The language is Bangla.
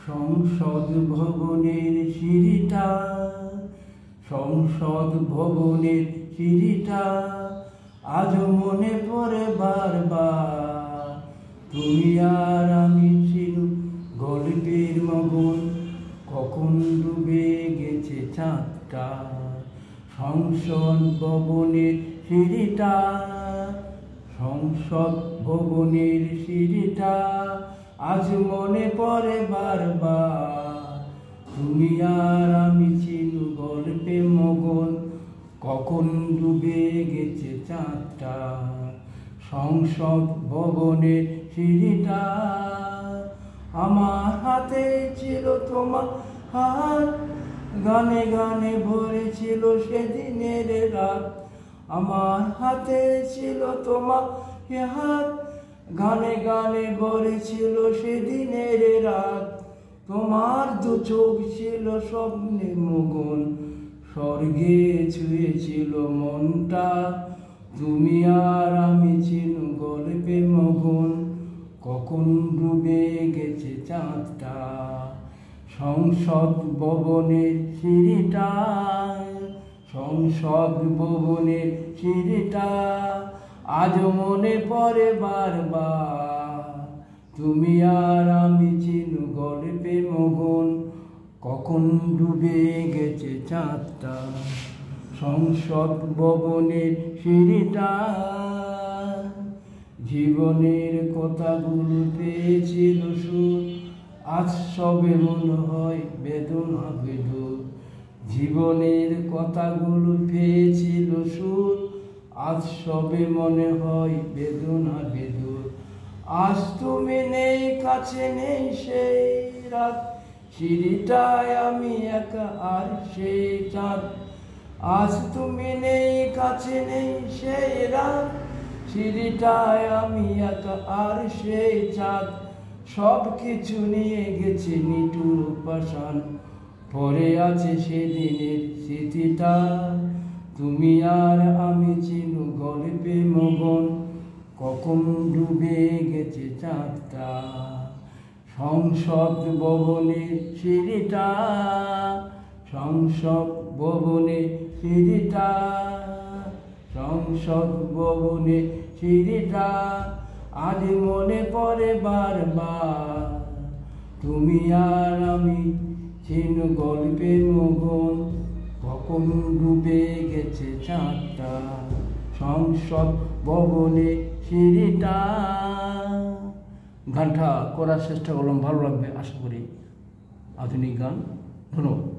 সংসদ ভবনের সিঁড়িটা, সংসদ ভবনের সিঁড়িটা আজও মনে পড়ে বারবার। তুমি আর আমি ছিল গল্পের মগন, কখন ডুবে গেছে চাঁদটা। সংসদ ভবনের সিঁড়িটা, সংসদ ভবনের সিঁড়িটা আজ মনে পড়ে বারবার। তুমি আর আমি ছিল গল্পে মগন, কখন ডুবে গেছে চাঁদটা। সংসদ ভবনের সিঁড়িটা, আমার হাতে ছিল তোমার হাত, গানে গানে ভরেছিল সেদিনের রাত। আমার হাতে ছিল তোমার হাত, গানে গানে ভরেছিল সেদিনের রাত। তোমার দু চোখ ছিল স্বপ্নে মগন, স্বর্গে ছুঁয়েছিল মনটা। তুমি আর আমি ছিল গল্পে মগন, কখন ডুবে গেছে চাঁদটা। সংসদ ভবনের সিঁড়িটা, সংসদ ভবনের সিঁড়িটা আজও মনে পড়ে বারবার। তুমি আর আমি ছিল গল্পে মগন, কখন ডুবে গেছে চাঁদটা। সংসদ ভবনের সিঁড়িটা, জীবনের কথাগুলো পেয়েছিল সুর, আজ সবে মনে হয় বেদনা বেদুর। জীবনের কথাগুলো পেয়েছিল সুর, আজ সবে মনে হয় বেদনা বেদুর। আজ তুমি নেই, কাছে নেই সেই রাত, সিঁড়িটায় আমি একা আর সেই চাঁদ। আজ তুমি নেই, কাছে নেই সেই রাত, সিঁড়িটায় আমি একা আর সেই চাঁদ। সব কিছু নিয়ে গেছে নিটুর পাষাণ, পরে আছে সেদিনের স্মৃতিটা। তুমি আর আমি ছিল গল্পে মগন, কখন ডুবে গেছে চাঁদটা। সংসদ ভবনের সিঁড়িটা, সংসদ ভবনের সিঁড়িটা, সংসদ ভবনের সিঁড়িটা আজ মনে পড়ে বারবার। তুমি আর আমি ছিল গল্পে মগন, কখন ডুবে গেছে চাঁদটা। সংসদ ভবনের সিঁড়িটা। গানটা করার চেষ্টা করলাম, ভালো লাগবে আশা করি। আধুনিক গান। ধন্যবাদ।